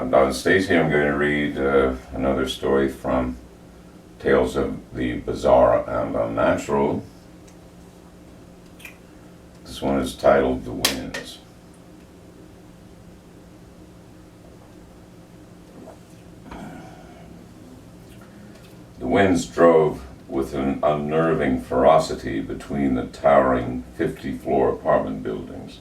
I'm Don Stacy. I'm going to read another story from Tales of the Bizarre and Unnatural. This one is titled The Winds. The winds drove with an unnerving ferocity between the towering 50-floor apartment buildings.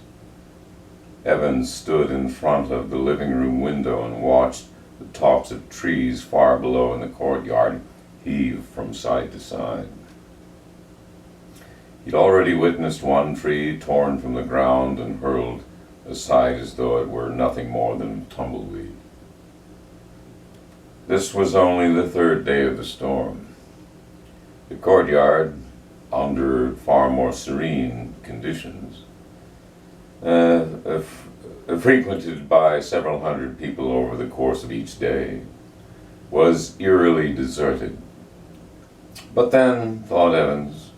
Evans stood in front of the living room window and watched the tops of trees far below in the courtyard heave from side to side. He'd already witnessed one tree torn from the ground and hurled aside as though it were nothing more than tumbleweed. This was only the third day of the storm. The courtyard, under far more serene conditions, frequented by several hundred people over the course of each day, was eerily deserted. But then, thought Evans,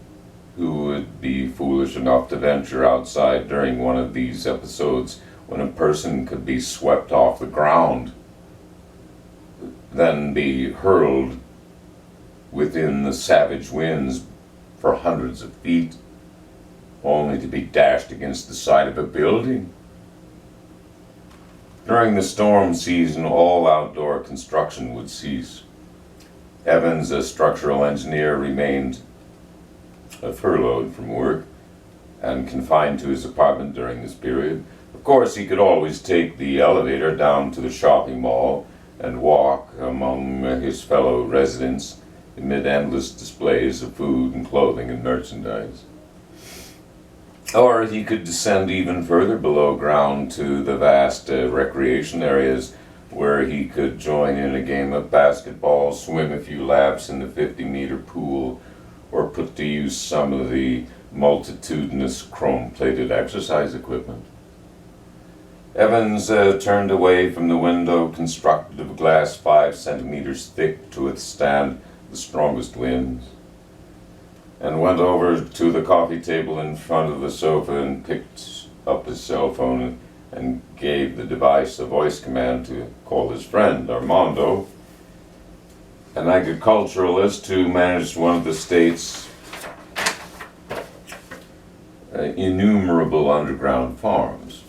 who would be foolish enough to venture outside during one of these episodes when a person could be swept off the ground, then be hurled within the savage winds for hundreds of feet, only to be dashed against the side of a building? During the storm season, all outdoor construction would cease. Evans, a structural engineer, remained furloughed from work and confined to his apartment during this period. Of course, he could always take the elevator down to the shopping mall and walk among his fellow residents amid endless displays of food and clothing and merchandise. Or he could descend even further below ground to the vast recreation areas where he could join in a game of basketball, swim a few laps in the 50-meter pool, or put to use some of the multitudinous chrome-plated exercise equipment. Evans turned away from the window, constructed of glass 5 centimeters thick to withstand the strongest winds, and went over to the coffee table in front of the sofa and picked up his cell phone and gave the device a voice command to call his friend, Armando, an agriculturalist who managed one of the state's innumerable underground farms.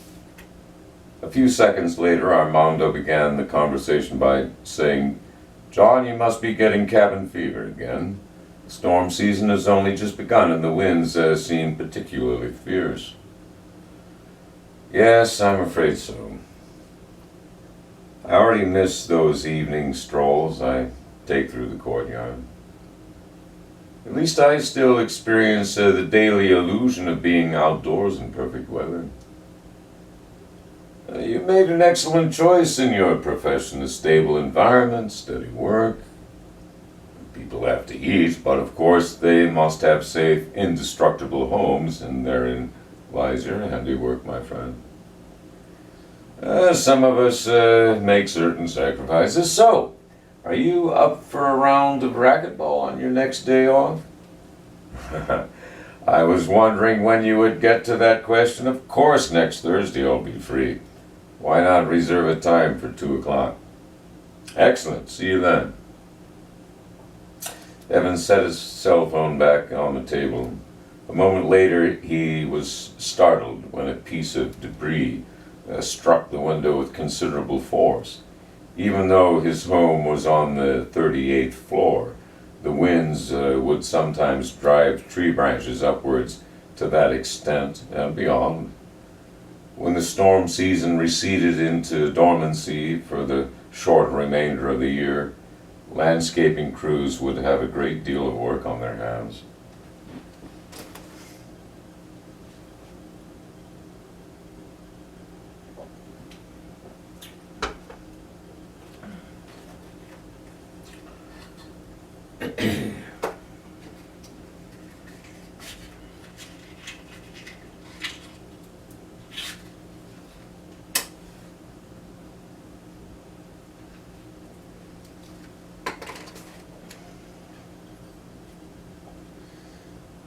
A few seconds later, Armando began the conversation by saying, "John, you must be getting cabin fever again. The storm season has only just begun and the winds seem particularly fierce." "Yes, I'm afraid so. I already miss those evening strolls I take through the courtyard. At least I still experience the daily illusion of being outdoors in perfect weather. You made an excellent choice in your profession, a stable environment, steady work. People have to eat, but of course they must have safe, indestructible homes, and therein lies your handiwork, my friend. Some of us make certain sacrifices. So, are you up for a round of racquetball on your next day off?" "I was wondering when you would get to that question. Of course, next Thursday I'll be free. Why not reserve a time for 2 o'clock? "Excellent. See you then." Evans set his cell phone back on the table. A moment later, he was startled when a piece of debris struck the window with considerable force. Even though his home was on the 38th floor, the winds would sometimes drive tree branches upwards to that extent and beyond. When the storm season receded into dormancy for the short remainder of the year, landscaping crews would have a great deal of work on their hands.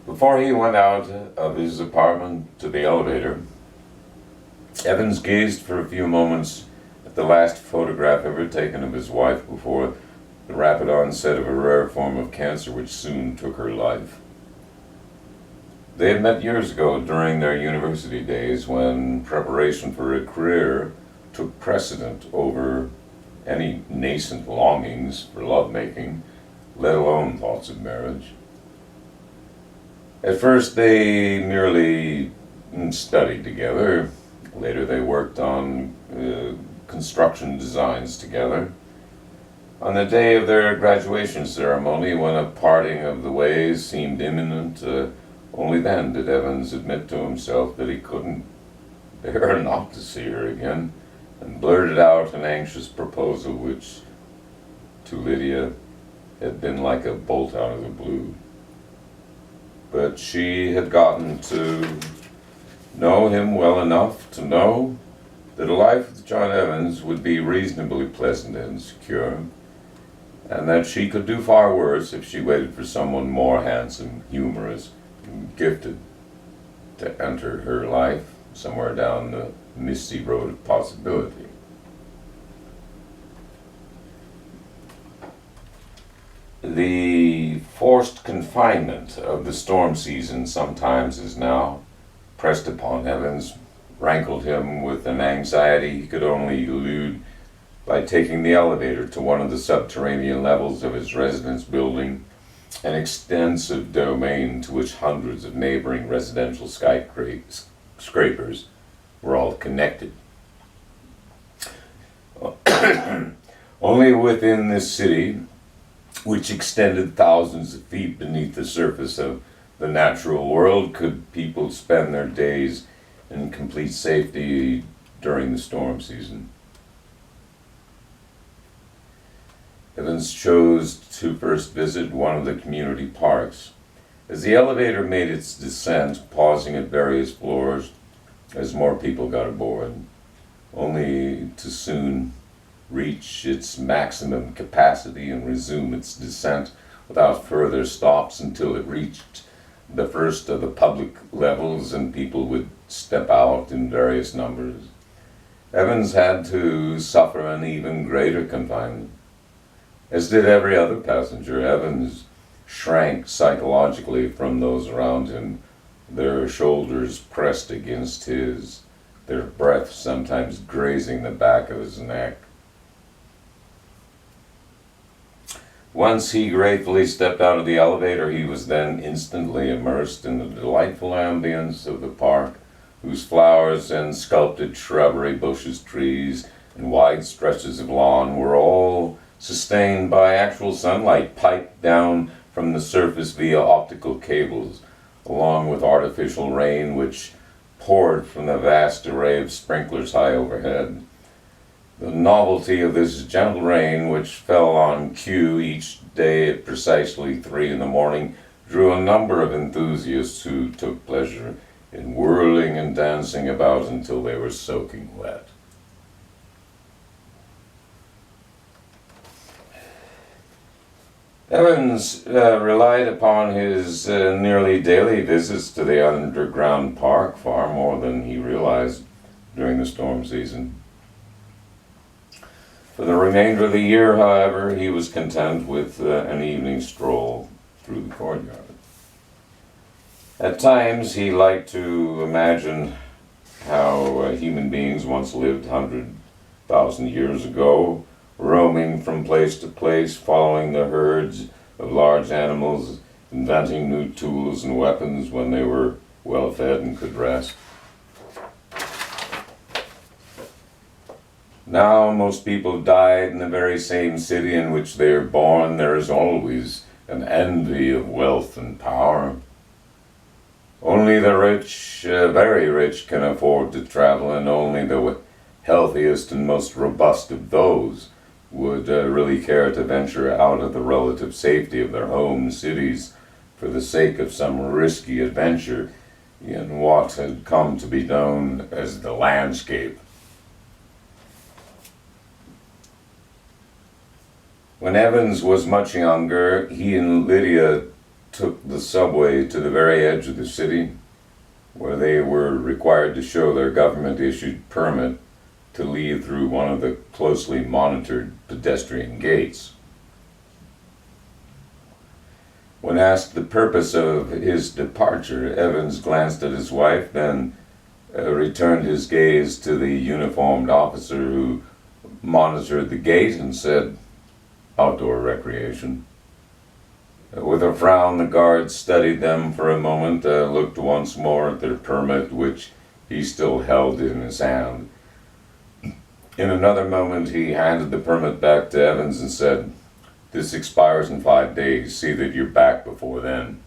Before he went out of his apartment to the elevator, Evans gazed for a few moments at the last photograph ever taken of his wife before the rapid onset of a rare form of cancer which soon took her life. They had met years ago during their university days when preparation for a career took precedent over any nascent longings for lovemaking, let alone thoughts of marriage. At first they merely studied together. Later they worked on construction designs together. On the day of their graduation ceremony, when a parting of the ways seemed imminent, only then did Evans admit to himself that he couldn't bear not to see her again, and blurted out an anxious proposal which, to Lydia, had been like a bolt out of the blue. But she had gotten to know him well enough to know that a life with John Evans would be reasonably pleasant and secure, and that she could do far worse if she waited for someone more handsome, humorous, and gifted to enter her life somewhere down the misty road of possibility. The forced confinement of the storm season sometimes is now pressed upon Evans, rankled him with an anxiety he could only elude by taking the elevator to one of the subterranean levels of his residence building, an extensive domain to which hundreds of neighboring residential skyscrapers were all connected. Only within this city, which extended thousands of feet beneath the surface of the natural world, could people spend their days in complete safety during the storm season. Evans chose to first visit one of the community parks. As the elevator made its descent, pausing at various floors as more people got aboard, only to soon reach its maximum capacity and resume its descent without further stops until it reached the first of the public levels and people would step out in various numbers. Evans had to suffer an even greater confinement. As did every other passenger, Evans shrank psychologically from those around him, their shoulders pressed against his, their breath sometimes grazing the back of his neck. Once he gratefully stepped out of the elevator, he was then instantly immersed in the delightful ambience of the park, whose flowers and sculpted shrubbery, bushes, trees, and wide stretches of lawn were all sustained by actual sunlight piped down from the surface via optical cables, along with artificial rain which poured from the vast array of sprinklers high overhead. The novelty of this gentle rain, which fell on cue each day at precisely 3 a.m, drew a number of enthusiasts who took pleasure in whirling and dancing about until they were soaking wet. Evans relied upon his nearly daily visits to the underground park far more than he realized during the storm season. For the remainder of the year, however, he was content with an evening stroll through the courtyard. At times, he liked to imagine how human beings once lived 100,000 years ago, roaming from place to place, following the herds of large animals, inventing new tools and weapons when they were well fed and could rest. Now most people died in the very same city in which they are born. There is always an envy of wealth and power. Only the rich, very rich, can afford to travel, and only the healthiest and most robust of those would really care to venture out of the relative safety of their home cities for the sake of some risky adventure in what had come to be known as the landscape. When Evans was much younger, he and Lydia took the subway to the very edge of the city, where they were required to show their government-issued permit to leave through one of the closely monitored pedestrian gates. When asked the purpose of his departure, Evans glanced at his wife, then returned his gaze to the uniformed officer who monitored the gate and said, "Outdoor recreation." With a frown, the guard studied them for a moment, looked once more at their permit, which he still held in his hand. In another moment, he handed the permit back to Evans and said, "This expires in 5 days. See that you're back before then."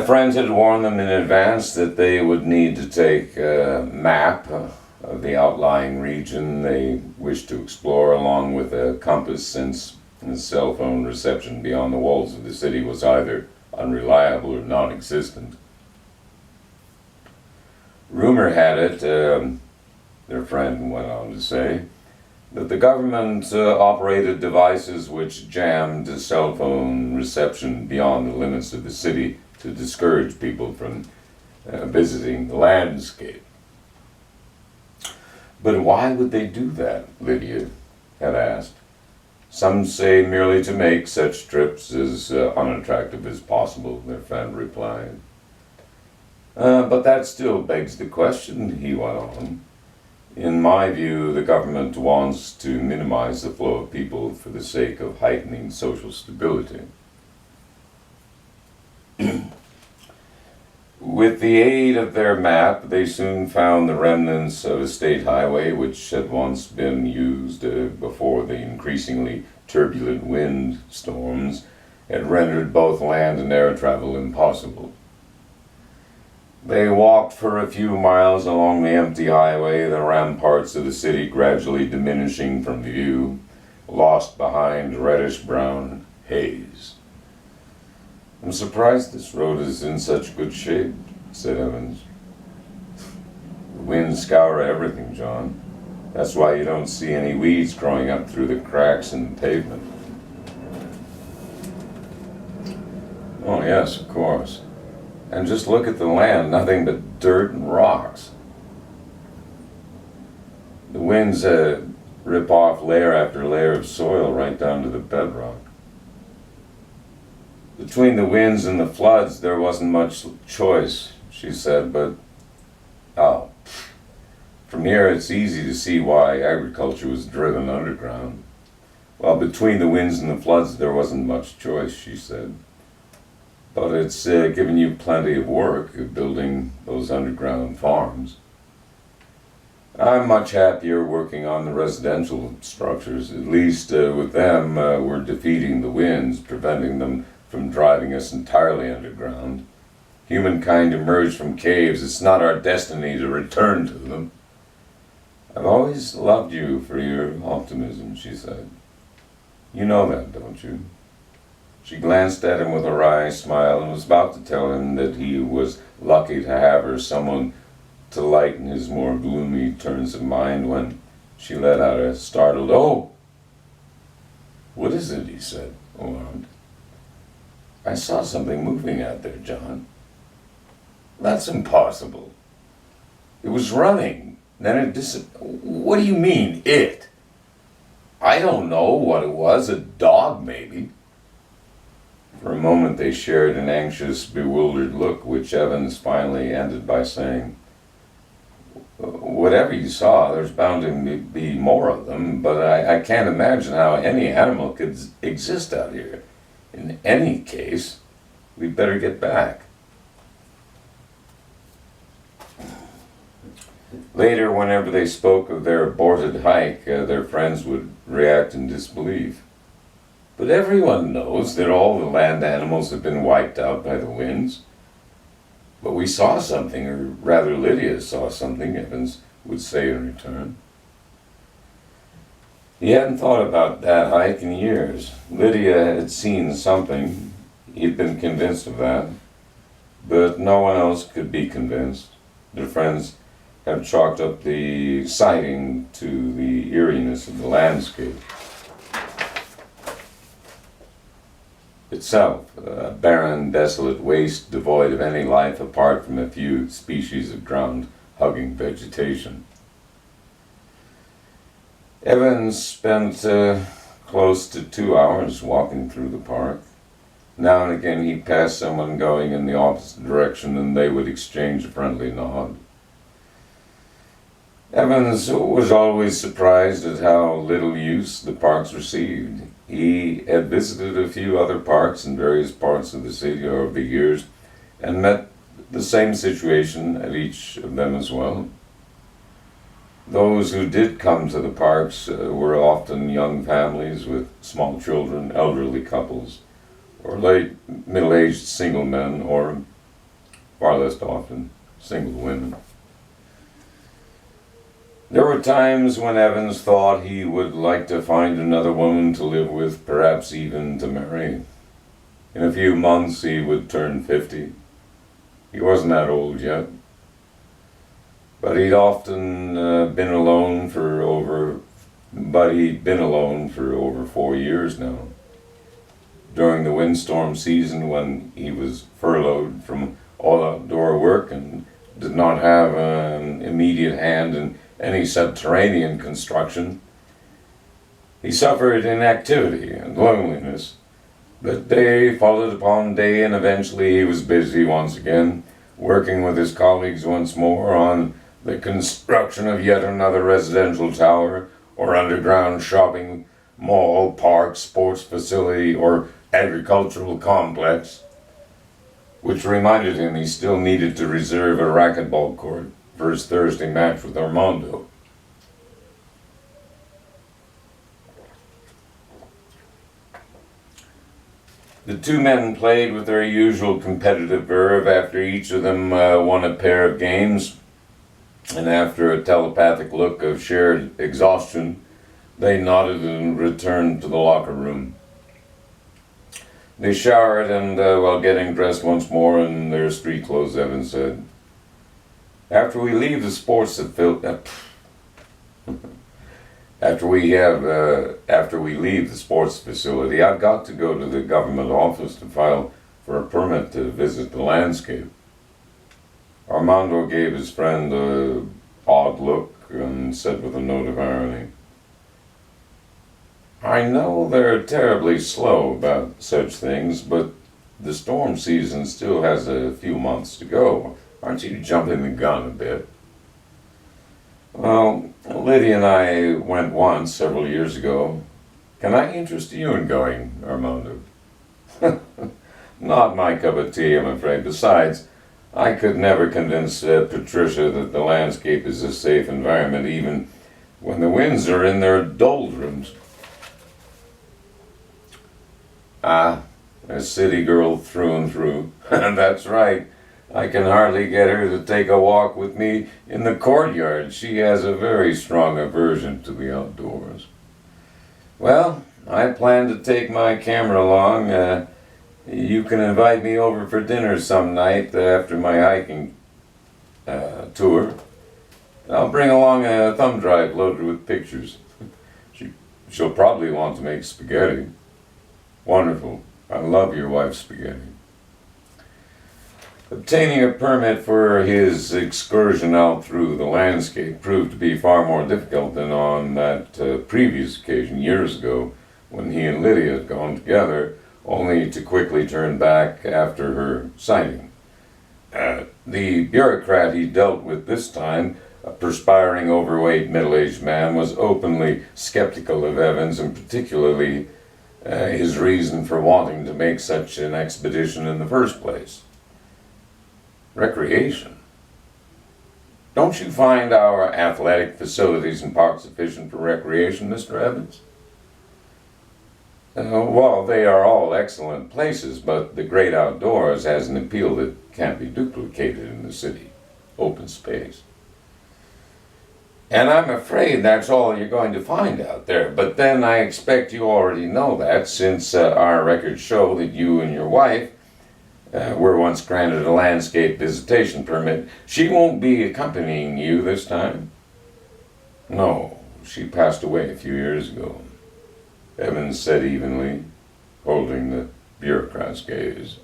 Friends had warned them in advance that they would need to take a map of the outlying region they wished to explore, along with a compass, since the cell phone reception beyond the walls of the city was either unreliable or non-existent. Rumor had it, their friend went on to say, that the government operated devices which jammed cell phone reception beyond the limits of the city to discourage people from visiting the landscape. But why would they do that? Lydia had asked. Some say merely to make such trips as unattractive as possible, their friend replied. But that still begs the question, he went on. In my view, the government wants to minimize the flow of people for the sake of heightening social stability. With the aid of their map, they soon found the remnants of a state highway which had once been used before the increasingly turbulent wind storms had rendered both land and air travel impossible. They walked for a few miles along the empty highway, the ramparts of the city gradually diminishing from view, lost behind reddish-brown haze. "I'm surprised this road is in such good shape," said Evans. "The winds scour everything, John. That's why you don't see any weeds growing up through the cracks in the pavement." "Oh yes, of course. And just look at the land, nothing but dirt and rocks. The winds rip off layer after layer of soil right down to the bedrock. Between the winds and the floods, there wasn't much choice," she said, "but, from here it's easy to see why agriculture was driven underground. Well, between the winds and the floods, there wasn't much choice," she said. "But it's given you plenty of work building those underground farms. I'm much happier working on the residential structures. At least with them, we're defeating the winds, preventing them from driving us entirely underground. Humankind emerged from caves. It's not our destiny to return to them." "I've always loved you for your optimism," she said. "You know that, don't you?" She glanced at him with a wry smile and was about to tell him that he was lucky to have her, someone to lighten his more gloomy turns of mind, when she let out a startled, "Oh!" "What is it?" he said, alarmed. "I saw something moving out there, John." "That's impossible. It was running, then it disappeared." "What do you mean, it?" "I don't know what it was, a dog maybe." For a moment they shared an anxious, bewildered look, which Evans finally ended by saying, "Whatever you saw, there's bound to be more of them, but I can't imagine how any animal could exist out here. In any case, we'd better get back." Later, whenever they spoke of their aborted hike, their friends would react in disbelief. "But everyone knows that all the land animals have been wiped out by the winds." "But we saw something, or rather Lydia saw something," Evans would say in return. He hadn't thought about that hike in years. Lydia had seen something. He'd been convinced of that. But no one else could be convinced. Their friends had chalked up the sighting to the eeriness of the landscape. itself, a barren, desolate waste devoid of any life apart from a few species of ground-hugging vegetation. Evans spent close to 2 hours walking through the park. Now and again he'd pass someone going in the opposite direction and they would exchange a friendly nod. Evans was always surprised at how little use the parks received. He had visited a few other parks in various parts of the city over the years and met the same situation at each of them as well. Those who did come to the parks were often young families with small children, elderly couples, or late middle-aged single men, or far less often, single women. There were times when Evans thought he would like to find another woman to live with, perhaps even to marry. In a few months he would turn 50. He wasn't that old yet. But he'd been alone for over 4 years now. During the windstorm season, when he was furloughed from all outdoor work and did not have an immediate hand in any subterranean construction, he suffered inactivity and loneliness. But day followed upon day, and eventually he was busy once again, working with his colleagues once more on the construction of yet another residential tower, or underground shopping mall, park, sports facility, or agricultural complex, which reminded him he still needed to reserve a racquetball court for his Thursday match with Armando. The two men played with their usual competitive verve after each of them won a pair of games, and after a telepathic look of shared exhaustion, they nodded and returned to the locker room. They showered and, while getting dressed once more in their street clothes, Evans said, After we leave the sports facility, I've got to go to the government office to file for a permit to visit the landscape." Armando gave his friend an odd look and said with a note of irony, "I know they're terribly slow about such things, but the storm season still has a few months to go. Aren't you jumping the gun a bit?" "Well, Lydia and I went once several years ago. Can I interest you in going, Armando?" "Not my cup of tea, I'm afraid. Besides, I could never convince Patricia that the landscape is a safe environment, even when the winds are in their doldrums." "Ah, a city girl through and through." "That's right. I can hardly get her to take a walk with me in the courtyard. She has a very strong aversion to the outdoors." "Well, I plan to take my camera along. You can invite me over for dinner some night after my hiking tour. I'll bring along a thumb drive loaded with pictures. She'll probably want to make spaghetti." "Wonderful. I love your wife's spaghetti." Obtaining a permit for his excursion out through the landscape proved to be far more difficult than on that previous occasion years ago, when he and Lydia had gone together, only to quickly turn back after her sighting. The bureaucrat he dealt with this time, a perspiring, overweight, middle-aged man, was openly skeptical of Evans, and particularly his reason for wanting to make such an expedition in the first place. "Recreation? Don't you find our athletic facilities and parks sufficient for recreation, Mr. Evans?" Well, they are all excellent places, but the great outdoors has an appeal that can't be duplicated in the city. Open space. And I'm afraid that's all you're going to find out there. But then I expect you already know that, since our records show that you and your wife were once granted a landscape visitation permit. She won't be accompanying you this time?" "No, she passed away a few years ago," Evans said evenly, holding the bureaucrat's gaze.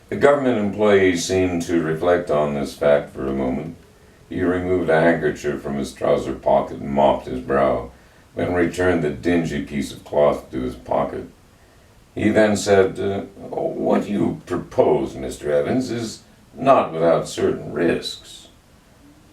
The government employee seemed to reflect on this fact for a moment. He removed a handkerchief from his trouser pocket and mopped his brow, then returned the dingy piece of cloth to his pocket. He then said, "What you propose, Mr. Evans, is not without certain risks.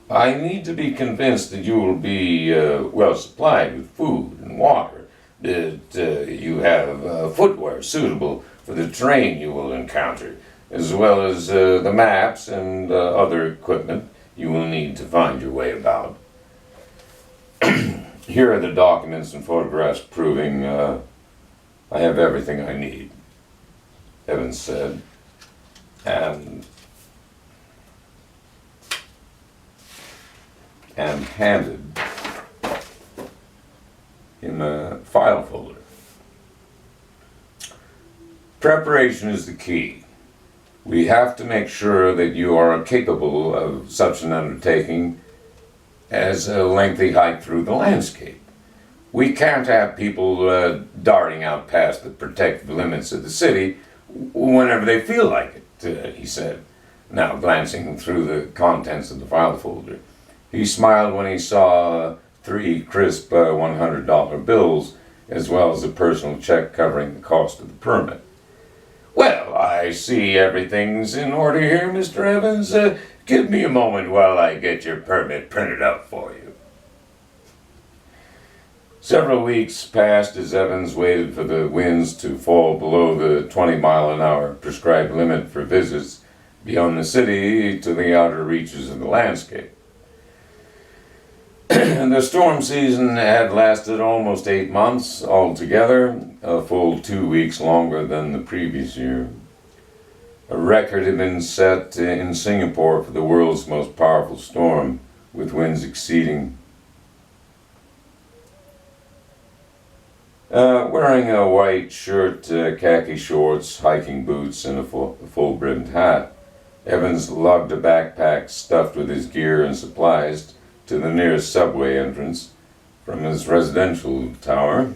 I need to be convinced that you will be well supplied with food and water, that you have footwear suitable for the terrain you will encounter, as well as the maps and other equipment you will need to find your way about. Here are the documents and photographs proving I have everything I need," Evans said, and handed him a file folder. "Preparation is the key. We have to make sure that you are capable of such an undertaking as a lengthy hike through the landscape. We can't have people darting out past the protected limits of the city whenever they feel like it," he said, now glancing through the contents of the file folder. He smiled when he saw 3 crisp $100 bills, as well as a personal check covering the cost of the permit. "Well, I see everything's in order here, Mr. Evans. Give me a moment while I get your permit printed up for you." Several weeks passed as Evans waited for the winds to fall below the 20-mile-an-hour prescribed limit for visits beyond the city to the outer reaches of the landscape. The storm season had lasted almost 8 months altogether, a full 2 weeks longer than the previous year. A record had been set in Singapore for the world's most powerful storm, with winds exceeding. Wearing a white shirt, khaki shorts, hiking boots, and a full-brimmed hat, Evans lugged a backpack stuffed with his gear and supplies to the nearest subway entrance from his residential tower.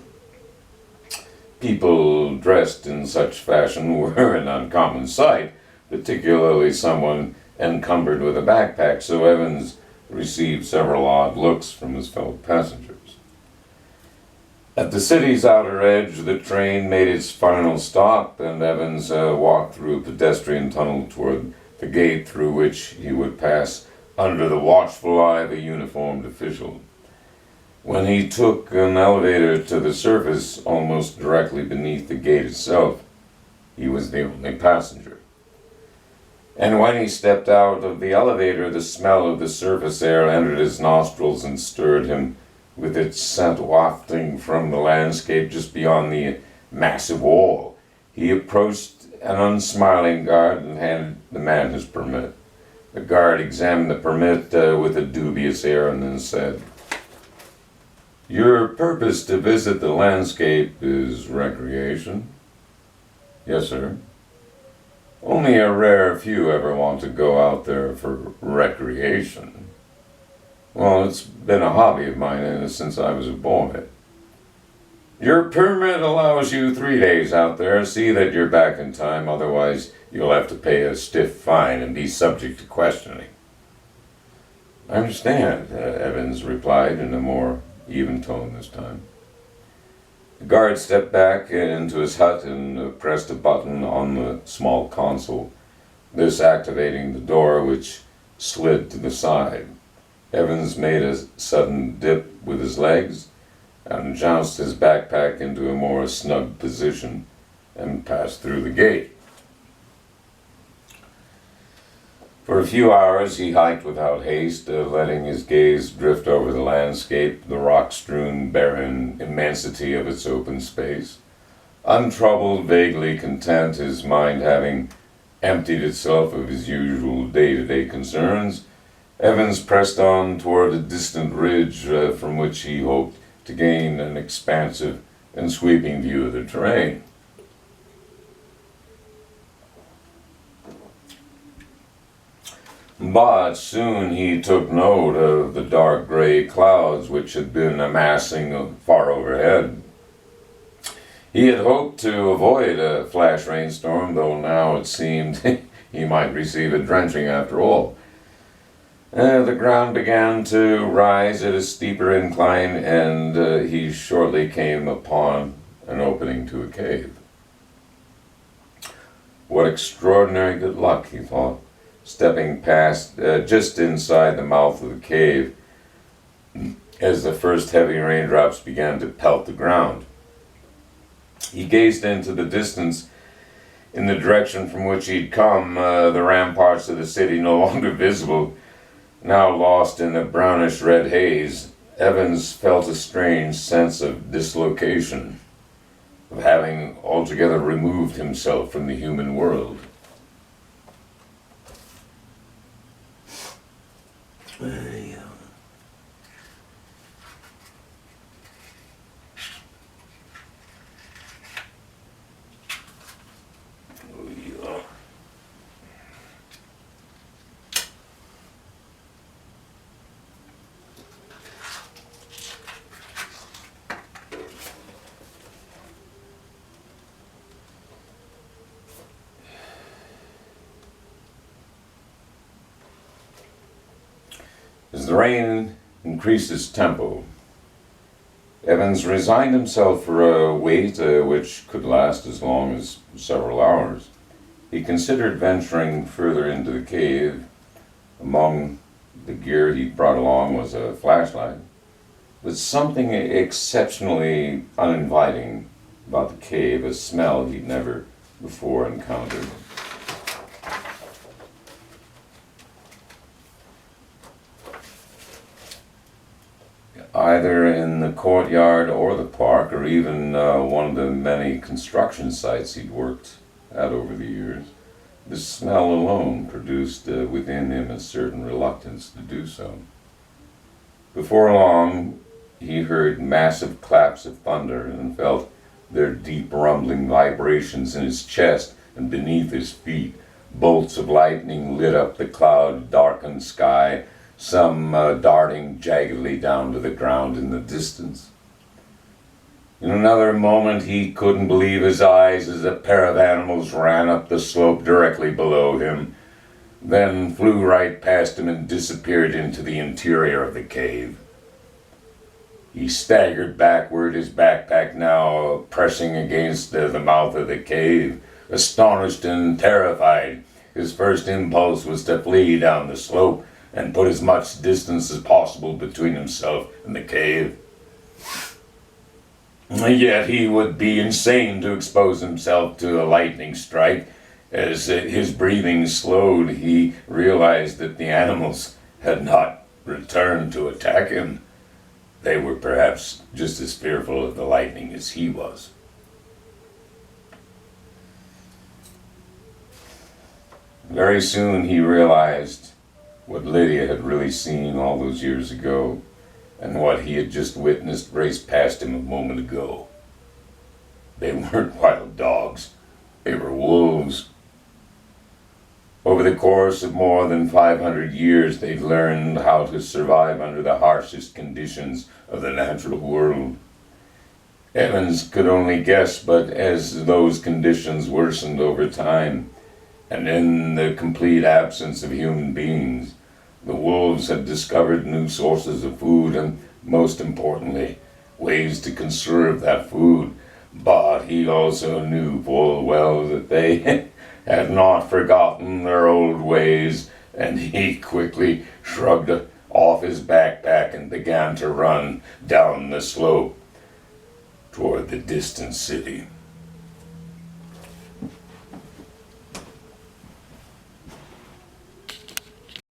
People dressed in such fashion were an uncommon sight, particularly someone encumbered with a backpack, so Evans received several odd looks from his fellow passengers. At the city's outer edge, the train made its final stop, and Evans walked through a pedestrian tunnel toward the gate through which he would pass under the watchful eye of a uniformed official. When he took an elevator to the surface almost directly beneath the gate itself, he was the only passenger. And when he stepped out of the elevator, the smell of the surface air entered his nostrils and stirred him with its scent wafting from the landscape just beyond the massive wall. He approached an unsmiling guard and handed the man his permit. The guard examined the permit with a dubious air and then said, "Your purpose to visit the landscape is recreation?" "Yes, sir." "Only a rare few ever want to go out there for recreation." "Well, it's been a hobby of mine since I was a boy." "Your permit allows you 3 days out there. See that you're back in time, otherwise you'll have to pay a stiff fine and be subject to questioning." "I understand," Evans replied in a more even tone this time. The guard stepped back into his hut and pressed a button on the small console, this activating the door, which slid to the side. Evans made a sudden dip with his legs and jounced his backpack into a more snug position and passed through the gate. For a few hours he hiked without haste, letting his gaze drift over the landscape, the rock-strewn, barren immensity of its open space. Untroubled, vaguely content, his mind having emptied itself of his usual day-to-day concerns, Evans pressed on toward a distant ridge from which he hoped to gain an expansive and sweeping view of the terrain. But soon he took note of the dark gray clouds which had been amassing far overhead. He had hoped to avoid a flash rainstorm, though now it seemed he might receive a drenching after all. The ground began to rise at a steeper incline, and he shortly came upon an opening to a cave. What extraordinary good luck, he thought, stepping past just inside the mouth of the cave as the first heavy raindrops began to pelt the ground. He gazed into the distance in the direction from which he'd come, the ramparts of the city no longer visible, now lost in a brownish-red haze. Evans felt a strange sense of dislocation, of having altogether removed himself from the human world. As the rain increased its tempo, Evans resigned himself for a wait which could last as long as several hours. He considered venturing further into the cave. Among the gear he brought along was a flashlight, with something exceptionally uninviting about the cave, a smell he'd never before encountered. Either in the courtyard or the park, or even one of the many construction sites he'd worked at over the years, the smell alone produced within him a certain reluctance to do so. Before long, he heard massive claps of thunder and felt their deep rumbling vibrations in his chest and beneath his feet. Bolts of lightning lit up the cloud-darkened sky, some darting jaggedly down to the ground in the distance. In another moment he couldn't believe his eyes as a pair of animals ran up the slope directly below him, then flew right past him and disappeared into the interior of the cave. He staggered backward, his backpack now pressing against the mouth of the cave. Astonished and terrified, his first impulse was to flee down the slope and put as much distance as possible between himself and the cave. Yet he would be insane to expose himself to a lightning strike. As his breathing slowed, he realized that the animals had not returned to attack him. They were perhaps just as fearful of the lightning as he was. Very soon he realized what Lydia had really seen all those years ago, and what he had just witnessed race past him a moment ago. They weren't wild dogs, they were wolves. Over the course of more than 500 years, they'd learned how to survive under the harshest conditions of the natural world. Evans could only guess, but as those conditions worsened over time, and in the complete absence of human beings, the wolves had discovered new sources of food and, most importantly, ways to conserve that food. But he also knew full well that they had not forgotten their old ways, and he quickly shrugged off his backpack and began to run down the slope toward the distant city.